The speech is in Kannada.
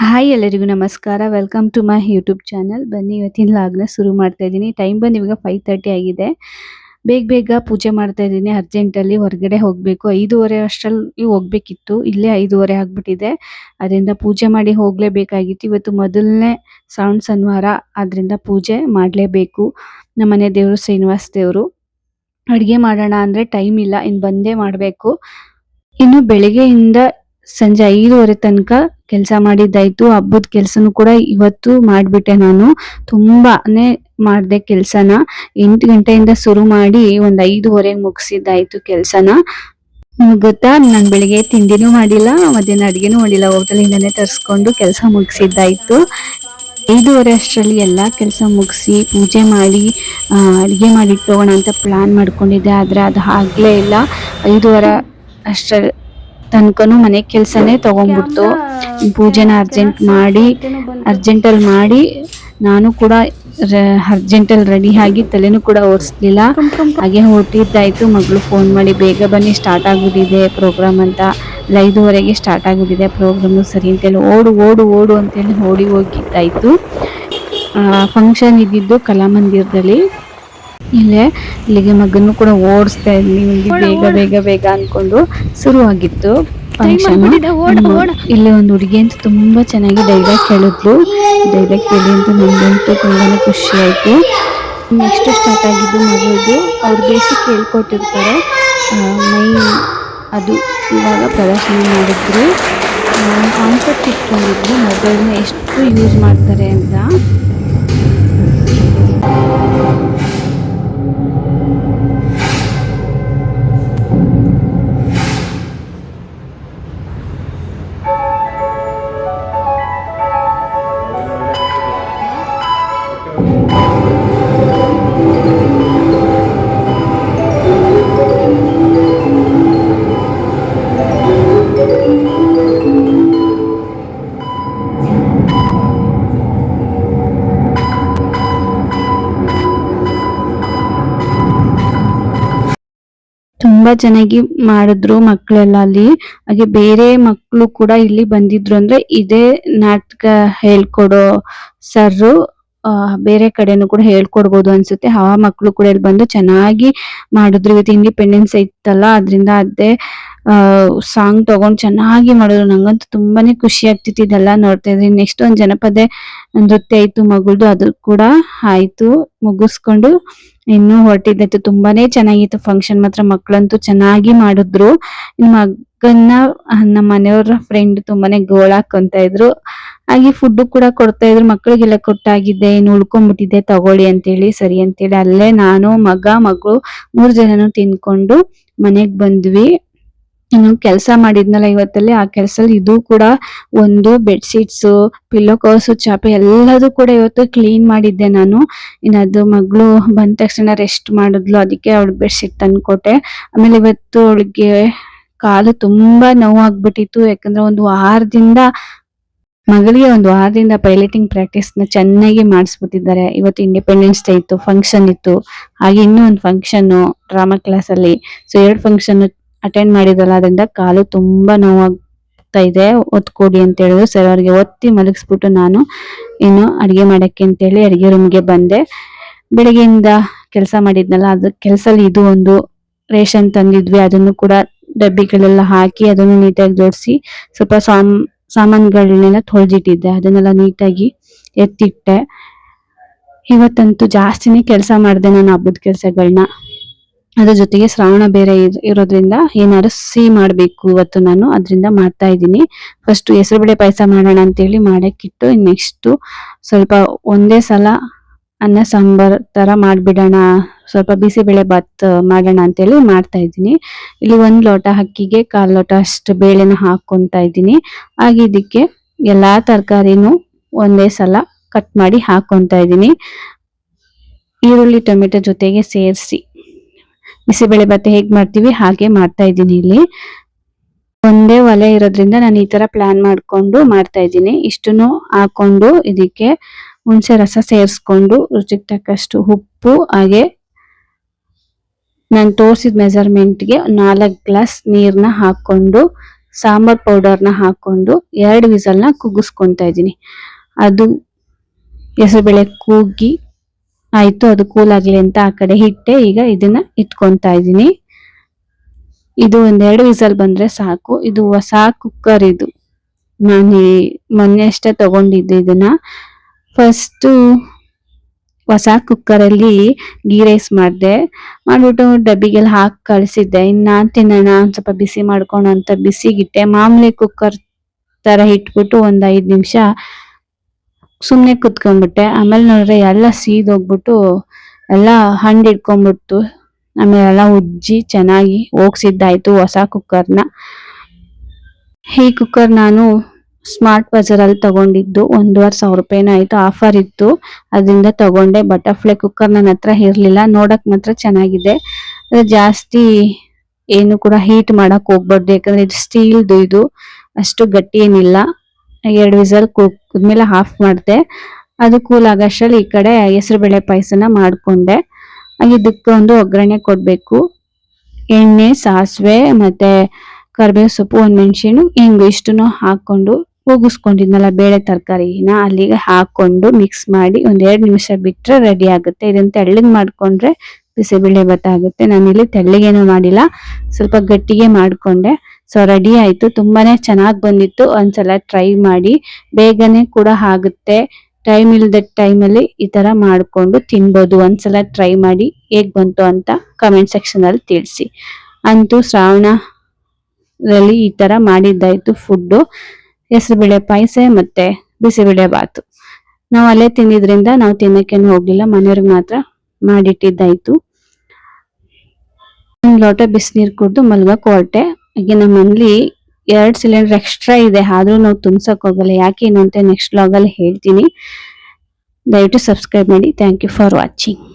ಹಾಯ್ ಎಲ್ಲರಿಗೂ ನಮಸ್ಕಾರ. Welcome to my YouTube channel. ಬನ್ನಿ ಇವತ್ತಿನ ಲಾಗ್ನ ಶುರು ಮಾಡ್ತಾ ಇದ್ದೀನಿ. ಟೈಮ್ ಬಂದು ಇವಾಗ 5:30 ಆಗಿದೆ. ಬೇಗ ಪೂಜೆ ಮಾಡ್ತಾ ಇದ್ದೀನಿ. ಅರ್ಜೆಂಟಲ್ಲಿ ಹೊರಗಡೆ ಹೋಗಬೇಕು. 5:30 ಅಷ್ಟರಲ್ಲಿ ಹೋಗ್ಬೇಕಿತ್ತು. ಇಲ್ಲೇ 5:30 ಆಗ್ಬಿಟ್ಟಿದೆ. ಅದರಿಂದ ಪೂಜೆ ಮಾಡಿ ಹೋಗಲೇಬೇಕಾಗಿತ್ತು. ಇವತ್ತು ಮೊದಲನೇ ಶ್ರಾವಣ ಶನಿವಾರ, ಅದರಿಂದ ಪೂಜೆ ಮಾಡಲೇಬೇಕು. ನಮ್ಮನೆ ದೇವರು ಶ್ರೀನಿವಾಸ ದೇವರು. ಅಡುಗೆ ಮಾಡೋಣ ಅಂದರೆ ಟೈಮ್ ಇಲ್ಲ, ಇನ್ನು ಬಂದೇ ಮಾಡಬೇಕು. ಇನ್ನು ಬೆಳಿಗ್ಗೆಯಿಂದ ಸಂಜೆ 5:30 ತನಕ ಕೆಲಸ ಮಾಡಿದ್ದಾಯ್ತು. ಹಬ್ಬದ ಕೆಲಸನೂ ಕೂಡ ಇವತ್ತು ಮಾಡಿಬಿಟ್ಟೆ. ನಾನು ತುಂಬಾನೇ ಮಾಡಿದೆ ಕೆಲಸನ. 8 ಗಂಟೆಯಿಂದ ಶುರು ಮಾಡಿ ಒಂದು 5:30ಗೆ ಮುಗಿಸಿದ್ದಾಯ್ತು ಕೆಲಸನ. ನಿಮ್ಗೆ ಗೊತ್ತಾ, ನಾನು ಬೆಳಿಗ್ಗೆ ತಿಂಡಿನೂ ಮಾಡಿಲ್ಲ, ಮಧ್ಯಾಹ್ನ ಅಡುಗೆನೂ ಮಾಡಿಲ್ಲ. ಹೋಟೆಲಿಂದನೇ ತರಿಸ್ಕೊಂಡು ಕೆಲಸ ಮುಗಿಸಿದ್ದಾಯ್ತು. 5:30 ಅಷ್ಟರಲ್ಲಿ ಎಲ್ಲ ಕೆಲಸ ಮುಗಿಸಿ ಪೂಜೆ ಮಾಡಿ ಅಡುಗೆ ಮಾಡಿಟ್ಟೋಗೋಣ ಅಂತ ಪ್ಲಾನ್ ಮಾಡ್ಕೊಂಡಿದ್ದೆ. ಆದರೆ ಅದು ಆಗಲೇ ಇಲ್ಲ. 5:30 ಅಷ್ಟರ ತನಕನೂ ಮನೆ ಕೆಲಸನೇ ತಗೊಂಡ್ಬಿಡ್ತು. ಪೂಜೆನ ಅರ್ಜೆಂಟಲ್ಲಿ ಮಾಡಿ ನಾನು ಕೂಡ ಅರ್ಜೆಂಟಲ್ಲಿ ರೆಡಿ ಆಗಿ ತಲೆನೂ ಕೂಡ ಓಡಿಸ್ಲಿಲ್ಲ. ಹಾಗೆ ಹೊರಟಿದ್ದಾಯ್ತು. ಮಗಳು ಫೋನ್ ಮಾಡಿ ಬೇಗ ಬನ್ನಿ, ಸ್ಟಾರ್ಟ್ ಆಗಿಬಿಟ್ಟಿದೆ ಪ್ರೋಗ್ರಾಮ್ ಅಂತ. 5:30ಗೆ ಸ್ಟಾರ್ಟ್ ಆಗಿಬಿಟ್ಟಿದೆ ಪ್ರೋಗ್ರಾಮು. ಸರಿ ಅಂತೇಳಿ ಓಡು ಅಂತೇಳಿ ಹೋಗಿದ್ದಾಯ್ತು. ಫಂಕ್ಷನ್ ಇದ್ದಿದ್ದು ಕಲಾಮಂದಿರದಲ್ಲಿ. ಇಲ್ಲಿಗೆ ಮಗನ್ನು ಕೂಡ ಓಡಿಸ್ತಾ ಇದ್ವಿ. ಬೇಗ ಅನ್ಕೊಂಡು ಶುರುವಾಗಿತ್ತು ಫಂಕ್ಷನ್. ಇಲ್ಲಿ ಒಂದು ಹುಡುಗಿ ಅಂತ ತುಂಬಾ ಚೆನ್ನಾಗಿ ಡೈಲಾಗ್ ಕೇಳಿದ್ಲು. ಡೈಲಾಗ್ ಕೇಳಿ ಅಂತ ನಮಗಂತೂ ತುಂಬಾನೇ ಖುಷಿ ಆಯ್ತು. ನೆಕ್ಸ್ಟ್ ಸ್ಟಾರ್ಟ್ ಆಗಿದ್ದು ಮಗುದು. ಅವ್ರು ಬೇಸಿಕ್ ಹೇಳ್ಕೊಟ್ಟಿರ್ತಾರೆ ಮೈ, ಅದು ಇವಾಗ ಪ್ರದರ್ಶನ ಮಾಡಿದ್ರು. ಕಾನ್ಸೆಪ್ಟ್ ಇಟ್ಕೊಂಡಿದ್ರು ಮೊಬೈಲ್ನ ಎಷ್ಟು ಯೂಸ್ ಮಾಡ್ತಾರೆ ಅಂತ. ತುಂಬಾ ಚೆನ್ನಾಗಿ ಮಾಡಿದ್ರು ಮಕ್ಕಳೆಲ್ಲ ಅಲ್ಲಿ. ಹಾಗೆ ಬೇರೆ ಮಕ್ಕಳು ಕೂಡ ಇಲ್ಲಿ ಬಂದಿದ್ರು. ಅಂದ್ರೆ ಇದೇ ನಾಟಕ ಹೇಳ್ಕೊಡೋ ಸರ್ರು ಬೇರೆ ಕಡೆನೂ ಕೂಡ ಹೇಳ್ಕೊಡ್ಬೋದು ಅನ್ಸುತ್ತೆ. ಆ ಮಕ್ಕಳು ಕೂಡ ಇಲ್ಲಿ ಬಂದು ಚೆನ್ನಾಗಿ ಮಾಡಿದ್ರು. ಇವತ್ತು ಇಂಡಿಪೆಂಡೆನ್ಸ್ ಇತ್ತಲ್ಲ, ಅದರಿಂದ ಅದೇ ಸಾಂಗ್ ತಗೊಂಡು ಚೆನ್ನಾಗಿ ಮಾಡಿದ್ರು. ನಂಗಂತೂ ತುಂಬಾನೇ ಖುಷಿ ಆಗ್ತಿತ್ತು ಇದೆಲ್ಲ ನೋಡ್ತಾ ಇದ್ರಿ. ನೆಕ್ಸ್ಟ್ ಒಂದು ಜನಪದ ನೃತ್ಯ ಆಯ್ತು ಮಗಳ್ದು, ಅದು ಕೂಡ ಆಯ್ತು. ಮುಗಿಸ್ಕೊಂಡು ಇನ್ನು ಹೊರಟಿದ್ದಾಯ್ತು. ತುಂಬಾನೇ ಚೆನ್ನಾಗಿತ್ತು ಫಂಕ್ಷನ್ ಮಾತ್ರ. ಮಕ್ಕಳಂತೂ ಚೆನ್ನಾಗಿ ಮಾಡಿದ್ರು. ಇನ್ನು ಮಗನ್ನ ನಮ್ಮ ಮನೆಯವರ ಫ್ರೆಂಡ್ ತುಂಬಾನೇ ಗೋಳಾಕೊಂತ ಇದ್ರು. ಹಾಗೆ ಫುಡ್ ಕೂಡ ಕೊಡ್ತಾ ಇದ್ರು. ಮಕ್ಕಳಿಗೆಲ್ಲ ಕೊಟ್ಟಾಗಿದ್ದೆ, ಇನ್ನು ಉಳ್ಕೊಂಡ್ಬಿಟ್ಟಿದ್ದೆ, ತಗೊಳ್ಳಿ ಅಂತೇಳಿ. ಸರಿ ಅಂತೇಳಿ ಅಲ್ಲೇ ನಾನು ಮಗಳು 3 ಜನನು ತಿನ್ಕೊಂಡು ಮನೆಗ್ ಬಂದ್ವಿ. ಇನ್ನು ಕೆಲಸ ಮಾಡಿದ್ನಲ್ಲ ಇವತ್ತಲ್ಲಿ, ಆ ಕೆಲಸದಲ್ಲಿ ಇದು ಕೂಡ ಒಂದು ಬೆಡ್ಶೀಟ್ಸು, ಪಿಲ್ಲೋ ಕವರ್ಸು, ಚಾಪೆ ಎಲ್ಲದೂ ಕೂಡ ಇವತ್ತು ಕ್ಲೀನ್ ಮಾಡಿದ್ದೆ ನಾನು. ಇನ್ನು ಅದು ಮಗಳು ಬಂದ ತಕ್ಷಣ ರೆಸ್ಟ್ ಮಾಡಿದ್ಲು, ಅದಕ್ಕೆ ಅವಳಿಗೆ ಬೆಡ್ಶೀಟ್ ತಂದ್ಕೊಟ್ಟೆ. ಆಮೇಲೆ ಇವತ್ತು ಅವಳಿಗೆ ಕಾಲು ತುಂಬಾ ನೋವಾಗ್ಬಿಟ್ಟಿತ್ತು. ಯಾಕಂದ್ರೆ ಮಗಳಿಗೆ ಒಂದು ವಾರದಿಂದ ಪೈಲಟಿಂಗ್ ಪ್ರಾಕ್ಟೀಸ್ ನ ಚೆನ್ನಾಗಿ ಮಾಡಿಸ್ಬಿಟ್ಟಿದ್ದಾರೆ. ಇವತ್ತು ಇಂಡಿಪೆಂಡೆನ್ಸ್ ಡೇ ಇತ್ತು, ಫಂಕ್ಷನ್ ಇತ್ತು. ಹಾಗೆ ಇನ್ನೂ ಒಂದು ಫಂಕ್ಷನ್ ಡ್ರಾಮಾ ಕ್ಲಾಸ್ ಅಲ್ಲಿ. ಸೊ 2 ಫಂಕ್ಷನ್ ಅಟೆಂಡ್ ಮಾಡಿದಲ್ಲ, ಅದರಿಂದ ಕಾಲು ತುಂಬಾ ನೋವಾಗ್ತಾ ಇದೆ. ಒತ್ಕೊಡಿ ಅಂತ ಹೇಳಿದ್ರು. ಸರ್ ಅವ್ರಿಗೆ ಒತ್ತಿ ಮಲಗಿಸ್ಬಿಟ್ಟು ನಾನು ಇನ್ನು ಅಡಿಗೆ ಮಾಡಕ್ಕೆ ಅಂತೇಳಿ ಅಡಿಗೆ ರೂಮ್ಗೆ ಬಂದೆ. ಬೆಳಗ್ಗೆಯಿಂದ ಕೆಲಸ ಮಾಡಿದ್ನಲ್ಲ, ಅದು ಕೆಲಸದಲ್ಲಿ ಇದು ಒಂದು ರೇಷನ್ ತಂದಿದ್ವಿ. ಅದನ್ನು ಕೂಡ ಡಬ್ಬಿಗಳೆಲ್ಲ ಹಾಕಿ ಅದನ್ನು ನೀಟಾಗಿ ಜೋಡಿಸಿ ಸ್ವಲ್ಪ ಸಾಮಾನುಗಳನ್ನೆಲ್ಲ ತೊಳೆದಿಟ್ಟಿದ್ದೆ. ಅದನ್ನೆಲ್ಲ ನೀಟಾಗಿ ಎತ್ತಿಟ್ಟೆ. ಇವತ್ತಂತೂ ಜಾಸ್ತಿನೇ ಕೆಲಸ ಮಾಡಿದೆ ನಾನು ಹಬ್ಬದ ಕೆಲಸಗಳನ್ನ. ಅದ್ರ ಜೊತೆಗೆ ಶ್ರಾವಣ ಬೇರೆ ಇರೋದ್ರಿಂದ ಏನಾದ್ರು ಸಿಹಿ ಮಾಡ್ಬೇಕು ಇವತ್ತು ನಾನು, ಅದರಿಂದ ಮಾಡ್ತಾ ಇದ್ದೀನಿ. ಫಸ್ಟ್ ಹೆಸರುಬೇಳೆ ಪಾಯಸ ಮಾಡೋಣ ಅಂತೇಳಿ ಮಾಡಕ್ಕಿಟ್ಟು, ನೆಕ್ಸ್ಟ್ ಸ್ವಲ್ಪ ಒಂದೇ ಸಲ ಅನ್ನ ಸಾಂಬಾರ್ ತರ ಮಾಡ್ಬಿಡೋಣ, ಸ್ವಲ್ಪ ಬಿಸಿಬೇಳೆ ಬಾತ್ ಮಾಡೋಣ ಅಂತೇಳಿ ಮಾಡ್ತಾ ಇದ್ದೀನಿ. ಇಲ್ಲಿ 1 ಲೋಟ ಅಕ್ಕಿಗೆ 1/4 ಲೋಟ ಅಷ್ಟು ಬೇಳೆನ ಹಾಕೊಂತ ಇದ್ದೀನಿ. ಹಾಗೆ ಇದಕ್ಕೆ ಎಲ್ಲಾ ತರಕಾರಿನೂ ಒಂದೇ ಸಲ ಕಟ್ ಮಾಡಿ ಹಾಕೊಂತ ಇದ್ದೀನಿ. ಈರುಳ್ಳಿ ಟೊಮೆಟೊ ಜೊತೆಗೆ ಸೇರಿಸಿ ಬಿಸಿಬೇಳೆ ಬಾತ್ ಹೇಗ್ ಮಾಡ್ತೀವಿ ಹಾಗೆ ಮಾಡ್ತಾ ಇದ್ದೀನಿ. ಇಲ್ಲಿ ಒಂದೇ ಒಲೆ ಇರೋದ್ರಿಂದ ನಾನು ಈ ತರ ಪ್ಲಾನ್ ಮಾಡ್ಕೊಂಡು ಮಾಡ್ತಾ ಇದ್ದೀನಿ. ಇಷ್ಟನ್ನು ಹಾಕೊಂಡು ಇದಕ್ಕೆ ಹುಣಸೆ ರಸ ಸೇರಿಸ್ಕೊಂಡು ರುಚಿಗೆ ತಕ್ಕಷ್ಟು ಉಪ್ಪು, ಹಾಗೆ ನಾನು ತೋರಿಸಿದ ಮೆಜರ್ಮೆಂಟ್ಗೆ 4 ಗ್ಲಾಸ್ ನೀರನ್ನ ಹಾಕೊಂಡು ಸಾಂಬಾರ್ ಪೌಡರ್ನ ಹಾಕೊಂಡು 2 ವಿಸಲ್ನ ಕುಗ್ಗಿಸ್ಕೊಂತಾ ಇದ್ದೀನಿ. ಅದು ಹೆಸರುಬೇಳೆ ಕೂಗಿ ಆಯ್ತು, ಅದು ಕೂಲ್ ಆಗ್ಲಿ ಅಂತ ಆ ಕಡೆ ಇಟ್ಟೆ. ಈಗ ಇದನ್ನ ಇಟ್ಕೊಂತಾ ಇದ್ದೀನಿ. ಇದು 2 ವಿಸಲ್ ಬಂದ್ರೆ ಸಾಕು. ಇದು ಹೊಸ ಕುಕ್ಕರ್. ಇದು ನಾನು ಮೊನ್ನೆ ಅಷ್ಟೇ ತಗೊಂಡಿದ್ದೆ ಇದನ್ನ. ಫಸ್ಟ್ ಹೊಸ ಕುಕ್ಕರ್ ಅಲ್ಲಿ ಗೀ ರೈಸ್ ಮಾಡ್ಬಿಟ್ಟು ಡಬ್ಬಿಗೆಲ್ಲ ಹಾಕಿ ಕಳ್ಸಿದ್ದೆ. ನಾನ್ ತಿನ್ನೋಣ ಒಂದ್ ಸ್ವಲ್ಪ ಬಿಸಿ ಮಾಡ್ಕೊಂಡು ಅಂತ ಬಿಸಿಗಿಟ್ಟೆ. ಮಾಮೂಲಿ ಕುಕ್ಕರ್ ತರ ಇಟ್ಬಿಟ್ಟು ಒಂದ್ 5 ನಿಮಿಷ ಸುಮ್ನೆ ಕುತ್ಕೊಂಡ್ಬಿಟ್ಟೆ. ಆಮೇಲೆ ನೋಡ್ರೆ ಎಲ್ಲ ಸೀದೋಗ್ಬಿಟ್ಟು ಎಲ್ಲ ಹಂಡ್ ಹಿಡ್ಕೊಂಡ್ಬಿಡ್ತು. ಆಮೇಲೆ ಎಲ್ಲ ಉಜ್ಜಿ ಚೆನ್ನಾಗಿ ಹೋಗ್ಸಿದ್ದಾಯ್ತು ಹೊಸ ಕುಕ್ಕರ್ನ. ಈ ಕುಕ್ಕರ್ ನಾನು ಸ್ಮಾರ್ಟ್ ಬಜಾರ್ ಅಲ್ಲಿ ತಗೊಂಡಿದ್ದು. 1,500 ರೂಪಾಯಿನ ಆಯ್ತು, ಆಫರ್ ಇತ್ತು, ಅದರಿಂದ ತಗೊಂಡೆ. ಬಟರ್ಫ್ಲೈ ಕುಕ್ಕರ್ ನನ್ನ ಹತ್ರ ಇರ್ಲಿಲ್ಲ. ನೋಡಕ್ ಮಾತ್ರ ಚೆನ್ನಾಗಿದೆ. ಜಾಸ್ತಿ ಏನು ಕೂಡ ಹೀಟ್ ಮಾಡಕ್ ಹೋಗ್ಬಾರ್ದು, ಯಾಕಂದ್ರೆ ಇದು ಸ್ಟೀಲ್ದು. ಇದು ಅಷ್ಟು ಗಟ್ಟಿ ಏನಿಲ್ಲ. 2 ವಿಸಲ್ ಕೂಗಿದ್ಮೇಲೆ ಆಫ್ ಮಾಡಿದೆ. ಅದು ಕೂಲ್ ಆಗಷ್ಟರಲ್ಲಿ ಈ ಕಡೆ ಹೆಸರುಬೇಳೆ ಪಾಯಸನ ಮಾಡ್ಕೊಂಡೆ. ಇದಕ್ಕೆ ಒಂದು ಒಗ್ಗರಣೆ ಕೊಡ್ಬೇಕು. ಎಣ್ಣೆ, ಸಾಸಿವೆ ಮತ್ತೆ ಕರಿಬೇವು ಸೊಪ್ಪು, 1 ಮೆಣಸಿನು, ಹಿಂಗು ಇಷ್ಟನ್ನು ಹಾಕೊಂಡು ಕೂಗಿಸ್ಕೊಂಡಿದ್ನಲ್ಲ ಬೇಳೆ ತರಕಾರಿನ ಅಲ್ಲಿಗೆ ಹಾಕೊಂಡು ಮಿಕ್ಸ್ ಮಾಡಿ 2 ನಿಮಿಷ ಬಿಟ್ರೆ ರೆಡಿ ಆಗುತ್ತೆ. ಇದನ್ನ ತೆಳ್ಳಗ್ ಮಾಡ್ಕೊಂಡ್ರೆ ಬಿಸಿಬೇಳೆ ಭಾತ್ ಆಗುತ್ತೆ. ನಾನಿಲ್ಲಿ ತೆಳ್ಳಗೇನು ಮಾಡಿಲ್ಲ, ಸ್ವಲ್ಪ ಗಟ್ಟಿಗೆ ಮಾಡ್ಕೊಂಡೆ. ಸೊ ರೆಡಿ ಆಯ್ತು. ತುಂಬಾನೇ ಚೆನ್ನಾಗಿ ಬಂದಿತ್ತು. ಒಂದ್ಸಲ ಟ್ರೈ ಮಾಡಿ, ಬೇಗನೆ ಕೂಡ ಆಗುತ್ತೆ. ಟೈಮ್ ಇಲ್ದ ಟೈಮಲ್ಲಿ ಈ ತರ ಮಾಡ್ಕೊಂಡು ತಿನ್ಬೋದು. ಒಂದ್ಸಲ ಟ್ರೈ ಮಾಡಿ ಹೇಗ್ ಬಂತು ಅಂತ ಕಮೆಂಟ್ ಸೆಕ್ಷನ್ ಅಲ್ಲಿ ತಿಳಿಸಿ. ಅಂತೂ ಶ್ರಾವಣದಲ್ಲಿ ಈ ತರ ಮಾಡಿದ್ದಾಯ್ತು ಫುಡ್. ಹೆಸರುಬೇಳೆ ಪಾಯಸ ಮತ್ತೆ ಬಿಸಿಬೇಳೆ ಬಾತು. ನಾವು ಅಲ್ಲೇ ತಿಂದಿದ್ರಿಂದ ನಾವು ತಿನ್ನಕ್ಕೇನು ಹೋಗ್ಲಿಲ್ಲ, ಮನೆಯವ್ರಿಗೆ ಮಾತ್ರ ಮಾಡಿಟ್ಟಿದ್ದಾಯ್ತು. ಒಂದು ಲೋಟ ಬಿಸಿನೀರು ಕುಡ್ದು ಮಲ್ಗಕ್ ಹೊರಟೆ. ಈಗ ನಮ್ಮ ಮನೇಲಿ 2 ಸಿಲಿಂಡರ್ ಎಕ್ಸ್ಟ್ರಾ ಇದೆ, ಆದ್ರೂ ನಾವು ತುಂಬ್ಸಕ್ ಹೋಗಲ್ಲ. ಯಾಕೇನು ಅಂತ ನೆಕ್ಸ್ಟ್ ವ್ಲಾಗ್ ಅಲ್ಲಿ ಹೇಳ್ತೀನಿ. ದಯವಿಟ್ಟು ಸಬ್ಸ್ಕ್ರೈಬ್ ಮಾಡಿ. Thank you for watching.